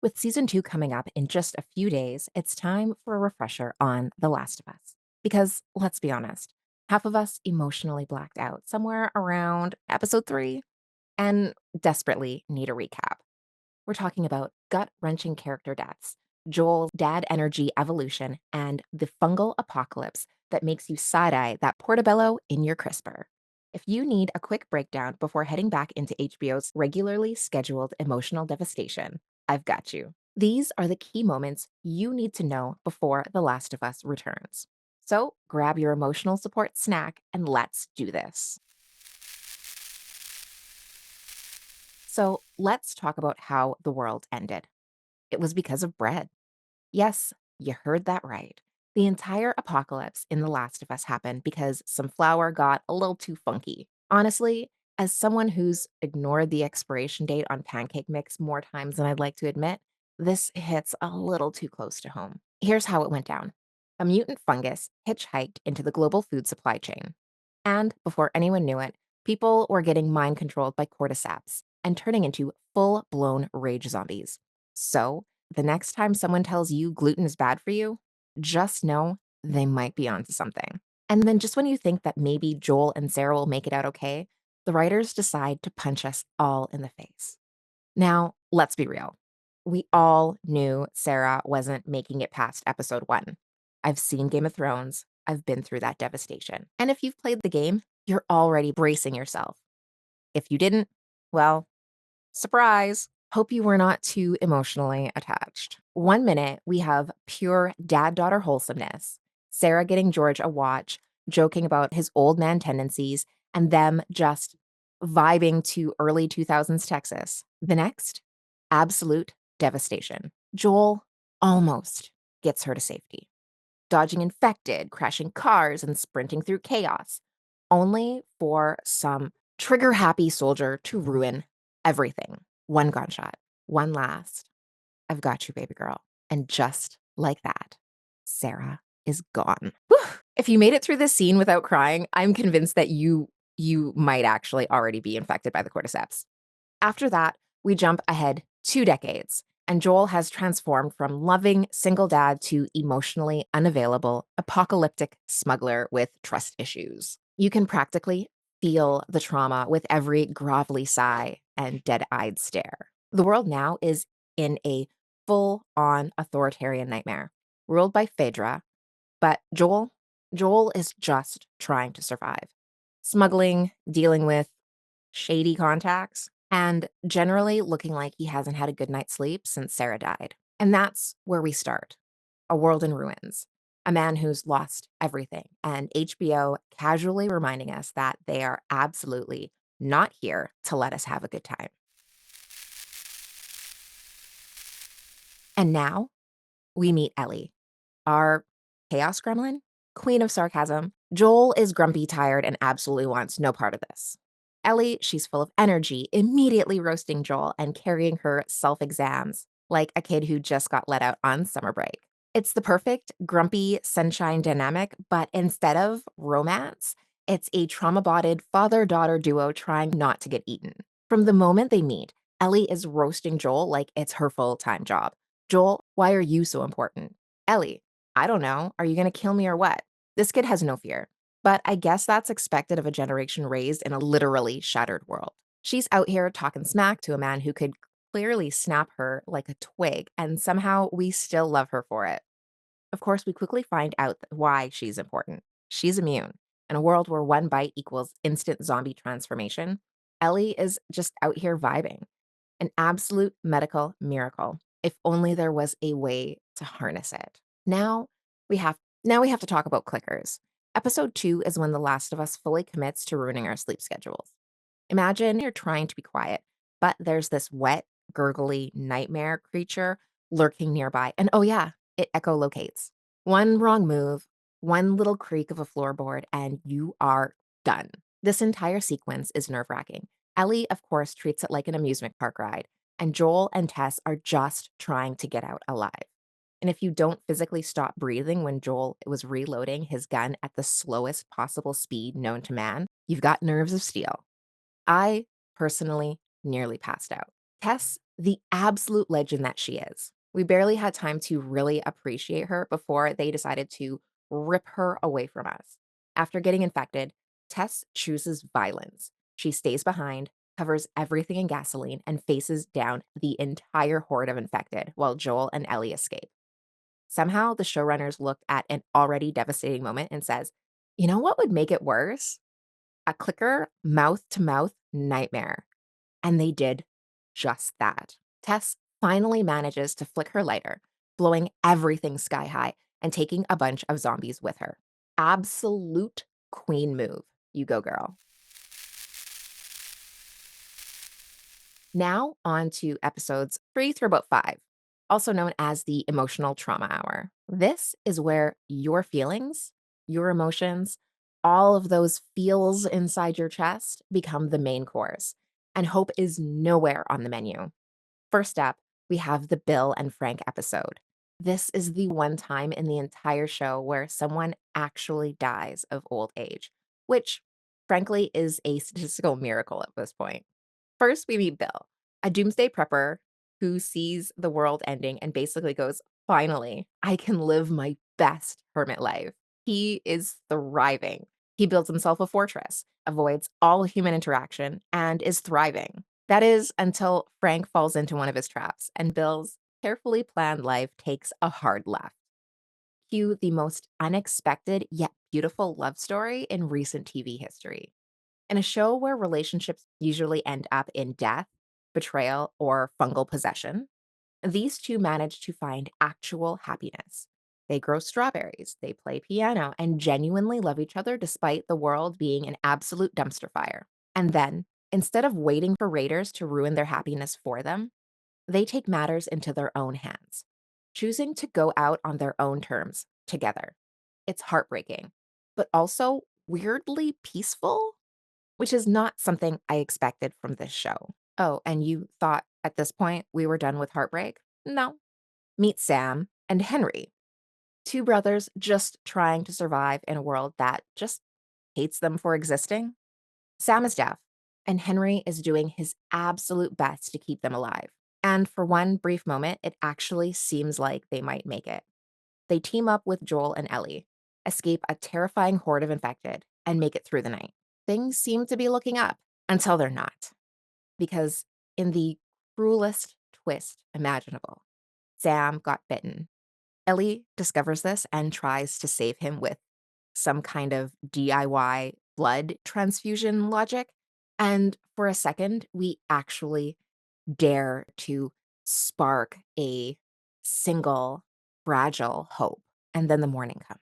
With season 2 coming up in just a few days, it's time for a refresher on The Last of Us. Because let's be honest, half of us emotionally blacked out somewhere around episode 3 and desperately need a recap. We're talking about gut wrenching character deaths, Joel's dad energy evolution, and the fungal apocalypse that makes you side eye that portobello in your crisper. If you need a quick breakdown before heading back into HBO's regularly scheduled emotional devastation, I've got you. These are the key moments you need to know before The Last of Us returns. So grab your emotional support snack and let's do this. So let's talk about how the world ended. It was because of bread. Yes, you heard that right. The entire apocalypse in The Last of Us happened because some flour got a little too funky. Honestly, as someone who's ignored the expiration date on pancake mix more times than I'd like to admit, this hits a little too close to home. Here's how it went down. A mutant fungus hitchhiked into the global food supply chain. And before anyone knew it, people were getting mind controlled by cordyceps and turning into full blown rage zombies. So, the next time someone tells you gluten is bad for you, just know they might be onto something. And then just when you think that maybe Joel and Sarah will make it out okay, the writers decide to punch us all in the face. Now, let's be real. We all knew Sarah wasn't making it past episode 1. I've seen Game of Thrones. I've been through that devastation. And if you've played the game, you're already bracing yourself. If you didn't, well, surprise. Hope you were not too emotionally attached. 1 minute, we have pure dad daughter wholesomeness. Sarah getting George a watch, joking about his old man tendencies, and them just vibing to early 2000s Texas. The next, absolute devastation. Joel almost gets her to safety, dodging infected, crashing cars, and sprinting through chaos, only for some trigger happy soldier to ruin everything. One gunshot, one last. I've got you, baby girl. And just like that, Sarah is gone. Whew. If you made it through this scene without crying, I'm convinced that you might actually already be infected by the cordyceps. After that, we jump ahead 2 decades, and Joel has transformed from loving single dad to emotionally unavailable, apocalyptic smuggler with trust issues. You can practically feel the trauma with every grovelly sigh and dead eyed stare. The world now is in a full on authoritarian nightmare, ruled by Phaedra, but Joel is just trying to survive, smuggling, dealing with shady contacts, and generally looking like he hasn't had a good night's sleep since Sarah died. And that's where we start. A world in ruins, a man who's lost everything, and HBO casually reminding us that they are absolutely not here to let us have a good time. And now we meet Ellie, our chaos gremlin, queen of sarcasm. Joel is grumpy, tired, and absolutely wants no part of this. Ellie, she's full of energy, immediately roasting Joel and carrying her self exams like a kid who just got let out on summer break. It's the perfect grumpy sunshine dynamic, but instead of romance, it's a trauma bonded father daughter duo trying not to get eaten. From the moment they meet, Ellie is roasting Joel like it's her full time job. Joel, why are you so important? Ellie, I don't know. Are you going to kill me or what? This kid has no fear. But I guess that's expected of a generation raised in a literally shattered world. She's out here talking smack to a man who could clearly snap her like a twig, and somehow we still love her for it. Of course, we quickly find out why she's important. She's immune. In a world where one bite equals instant zombie transformation, Ellie is just out here vibing. An absolute medical miracle. If only there was a way to harness it. Now we have now we have to talk about clickers. Episode 2 is when The Last of Us fully commits to ruining our sleep schedules. Imagine you're trying to be quiet, but there's this wet, gurgly nightmare creature lurking nearby. And oh yeah, it echolocates. One wrong move, one little creak of a floorboard, and you are done. This entire sequence is nerve-wracking. Ellie, of course, treats it like an amusement park ride, and Joel and Tess are just trying to get out alive. And if you don't physically stop breathing when Joel was reloading his gun at the slowest possible speed known to man, you've got nerves of steel. I personally nearly passed out. Tess The absolute legend that she is. We barely had time to really appreciate her before they decided to rip her away from us. After getting infected, Tess chooses violence. She stays behind, covers everything in gasoline, and faces down the entire horde of infected while Joel and Ellie escape. Somehow, the showrunners looked at an already devastating moment and says, "You know what would make it worse? A clicker mouth to mouth nightmare." And they did just that. Tess finally manages to flick her lighter, blowing everything sky high and taking a bunch of zombies with her. Absolute queen move. You go, girl. Now, on to episodes 3 through about 5, also known as the emotional trauma hour. This is where your feelings, your emotions, all of those feels inside your chest become the main course, and hope is nowhere on the menu. First up, we have the Bill and Frank episode. This is the one time in the entire show where someone actually dies of old age, which frankly is a statistical miracle at this point. First, we meet Bill, a doomsday prepper who sees the world ending and basically goes, "Finally, I can live my best hermit life." He is thriving. He builds himself a fortress, avoids all human interaction, and is thriving. That is until Frank falls into one of his traps and Bill's carefully planned life takes a hard left. Cue the most unexpected yet beautiful love story in recent TV history. In a show where relationships usually end up in death, betrayal, or fungal possession, these two manage to find actual happiness. They grow strawberries, they play piano, and genuinely love each other despite the world being an absolute dumpster fire. And then, instead of waiting for raiders to ruin their happiness for them, they take matters into their own hands, choosing to go out on their own terms together. It's heartbreaking, but also weirdly peaceful, which is not something I expected from this show. Oh, and you thought at this point we were done with heartbreak? No. Meet Sam and Henry, two brothers just trying to survive in a world that just hates them for existing. Sam is deaf, and Henry is doing his absolute best to keep them alive. And for one brief moment, it actually seems like they might make it. They team up with Joel and Ellie, escape a terrifying horde of infected, and make it through the night. Things seem to be looking up until they're not, because in the cruelest twist imaginable, Sam got bitten. Ellie discovers this and tries to save him with some kind of DIY blood transfusion logic. And for a second, we actually dare to spark a single fragile hope. And then the morning comes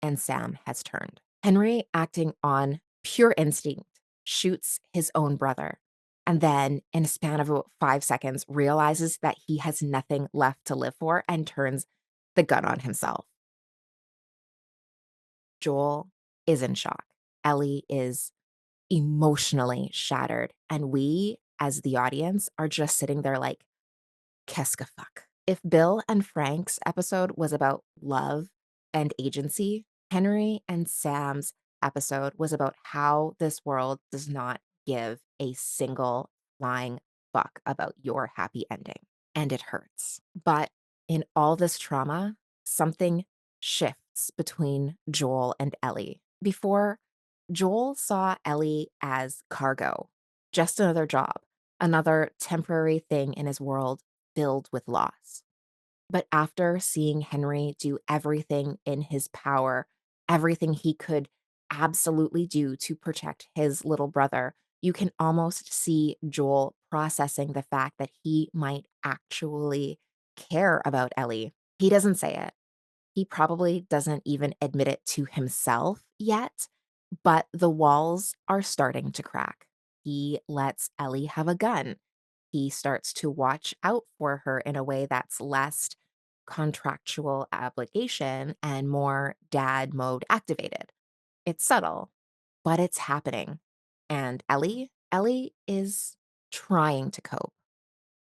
and Sam has turned. Henry, acting on pure instinct, shoots his own brother. And then, in a span of about 5 seconds, realizes that he has nothing left to live for and turns the gun on himself. Joel is in shock. Ellie is emotionally shattered. And we, as the audience, are just sitting there like, qu'est-ce que fuck? If Bill and Frank's episode was about love and agency, Henry and Sam's episode was about how this world does not give a single flying fuck about your happy ending. And it hurts. But in all this trauma, something shifts between Joel and Ellie. Before, Joel saw Ellie as cargo, just another job, another temporary thing in his world filled with loss. But after seeing Henry do everything in his power, everything he could absolutely do to protect his little brother, you can almost see Joel processing the fact that he might actually care about Ellie. He doesn't say it. He probably doesn't even admit it to himself yet, but the walls are starting to crack. He lets Ellie have a gun. He starts to watch out for her in a way that's less contractual obligation and more dad mode activated. It's subtle, but it's happening. And Ellie is trying to cope.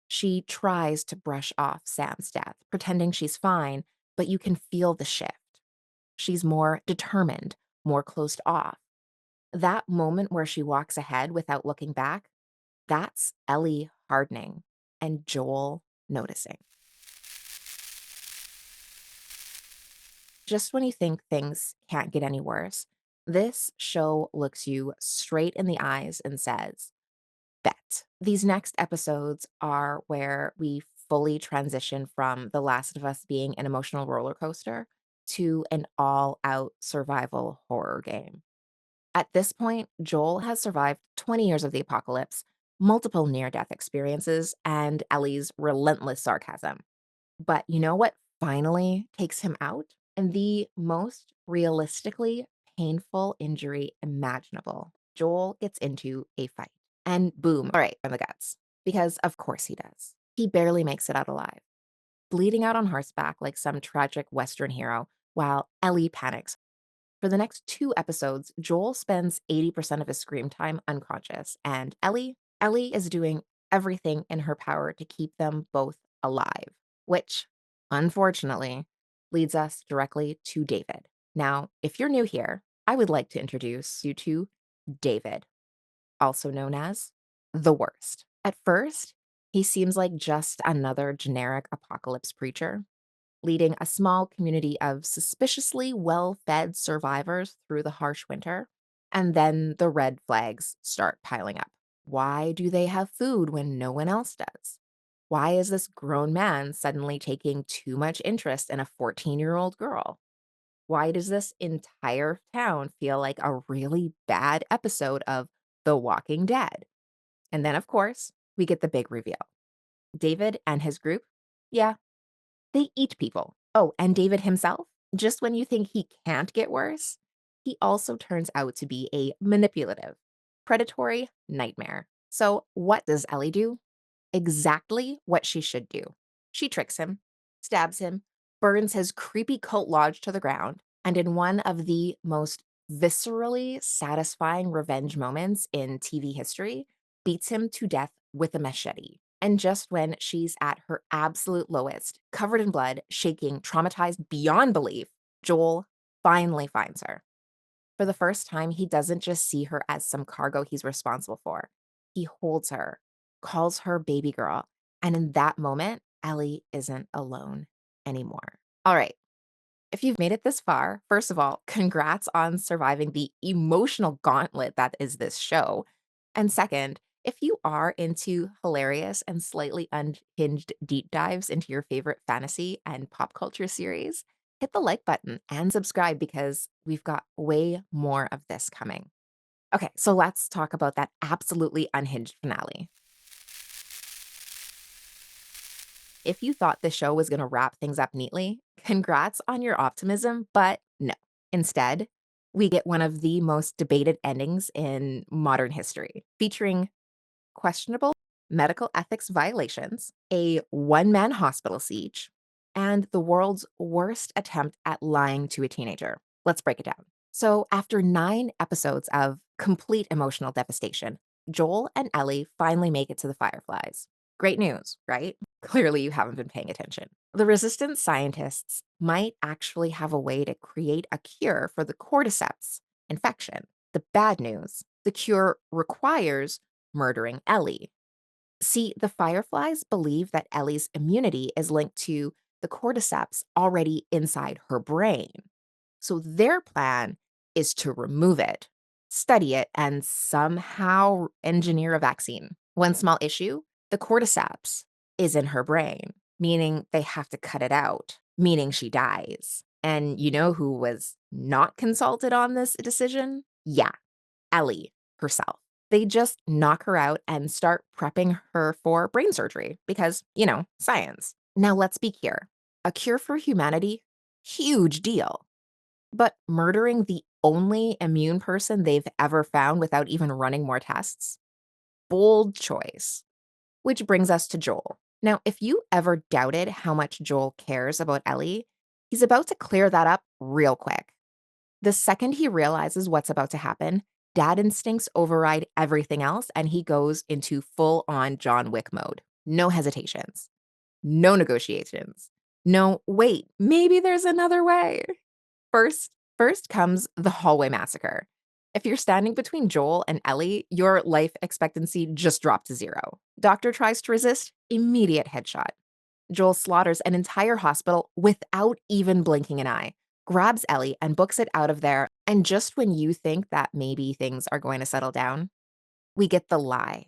She tries to brush off Sam's death, pretending she's fine, but you can feel the shift. She's more determined, more closed off. That moment where she walks ahead without looking back, that's Ellie hardening. and Joel noticing. Just when you think things can't get any worse, this show looks you straight in the eyes and says, bet. These next episodes are where we fully transition from The Last of Us being an emotional roller coaster to an all out survival horror game. At this point, Joel has survived 20 years of the apocalypse, multiple near death experiences, and Ellie's relentless sarcasm. But you know what finally takes him out? And the most realistically painful injury imaginable. Joel gets into a fight. And boom, all right, in the guts. Because of course he does. He barely makes it out alive, bleeding out on horseback like some tragic Western hero, while Ellie panics. For the next 2 episodes, Joel spends 80% of his screen time unconscious, and Ellie is doing everything in her power to keep them both alive, which, unfortunately, leads us directly to David. Now, if you're new here, I would like to introduce you to David, also known as the worst. At first, he seems like just another generic apocalypse preacher, leading a small community of suspiciously well fed survivors through the harsh winter. And then the red flags start piling up. Why do they have food when no one else does? Why is this grown man suddenly taking too much interest in a 14-year-old girl? Why does this entire town feel like a really bad episode of The Walking Dead? And then, of course, we get the big reveal. David and his group, yeah, they eat people. Oh, and David himself, just when you think he can't get worse, he also turns out to be a manipulative, predatory nightmare. So, what does Ellie do? Exactly what she should do. She tricks him, stabs him, burns his creepy cult lodge to the ground, and in one of the most viscerally satisfying revenge moments in TV history, beats him to death with a machete. And just when she's at her absolute lowest, covered in blood, shaking, traumatized beyond belief, Joel finally finds her. For the first time, he doesn't just see her as some cargo he's responsible for. He holds her, calls her baby girl, and in that moment, Ellie isn't alone anymore. All right, if you've made it this far, first of all, congrats on surviving the emotional gauntlet that is this show. And second, if you are into hilarious and slightly unhinged deep dives into your favorite fantasy and pop culture series, hit the like button and subscribe because we've got way more of this coming. Okay, so let's talk about that absolutely unhinged finale. If you thought the show was going to wrap things up neatly, congrats on your optimism, but no. Instead, we get one of the most debated endings in modern history, featuring questionable medical ethics violations, a one man hospital siege, and the world's worst attempt at lying to a teenager. Let's break it down. So, after 9 episodes of complete emotional devastation, Joel and Ellie finally make it to the Fireflies. Great news, right? Clearly, you haven't been paying attention. The resistance scientists might actually have a way to create a cure for the cordyceps infection. The bad news, the cure requires murdering Ellie. See, the Fireflies believe that Ellie's immunity is linked to the cordyceps already inside her brain. So their plan is to remove it, study it, and somehow engineer a vaccine. One small issue, the cordyceps is in her brain, meaning they have to cut it out, meaning she dies. And you know who was not consulted on this decision? Yeah, Ellie herself. They just knock her out and start prepping her for brain surgery because, science. Now let's be clear. A cure for humanity, huge deal. But murdering the only immune person they've ever found without even running more tests? Bold choice. Which brings us to Joel. Now, if you ever doubted how much Joel cares about Ellie, he's about to clear that up real quick. The second he realizes what's about to happen, dad instincts override everything else and he goes into full on John Wick mode. No hesitations, no negotiations. No, wait, maybe there's another way. First comes the hallway massacre. If you're standing between Joel and Ellie, your life expectancy just dropped to zero. Doctor tries to resist, Immediate headshot. Joel slaughters an entire hospital without even blinking an eye, grabs Ellie and books it out of there. And just when you think that maybe things are going to settle down, we get the lie.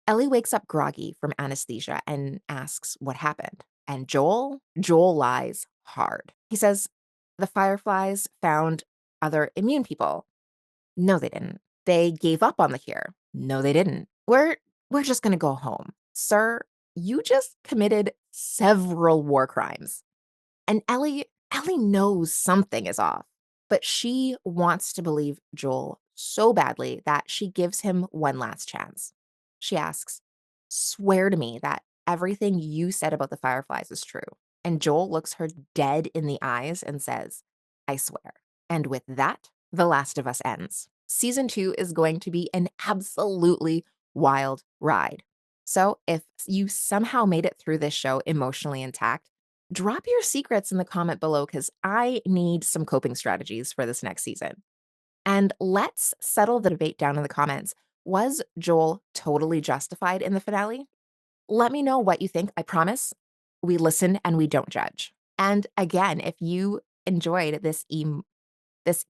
Ellie wakes up groggy from anesthesia and asks what happened. And Joel lies hard. He says the Fireflies found other immune people. No, they didn't. They gave up on the cure. No, they didn't. We're just gonna go home. Sir, you just committed several war crimes. And Ellie knows something is off, but she wants to believe Joel so badly that she gives him one last chance. She asks, "Swear to me that everything you said about the Fireflies is true." And Joel looks her dead in the eyes and says, "I swear." And with that, The Last of Us ends. Season 2 is going to be an absolutely wild ride. So if you somehow made it through this show emotionally intact, drop your secrets in the comment below because I need some coping strategies for this next season. And let's settle the debate down in the comments. Was Joel totally justified in the finale? Let me know what you think. I promise we listen and we don't judge. And again, if you enjoyed this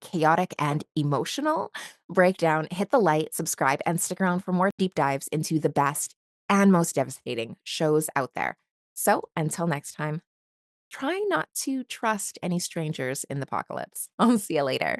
chaotic and emotional breakdown, hit the like, subscribe, and stick around for more deep dives into the best and most devastating shows out there. So until next time, try not to trust any strangers in the apocalypse. I'll see you later.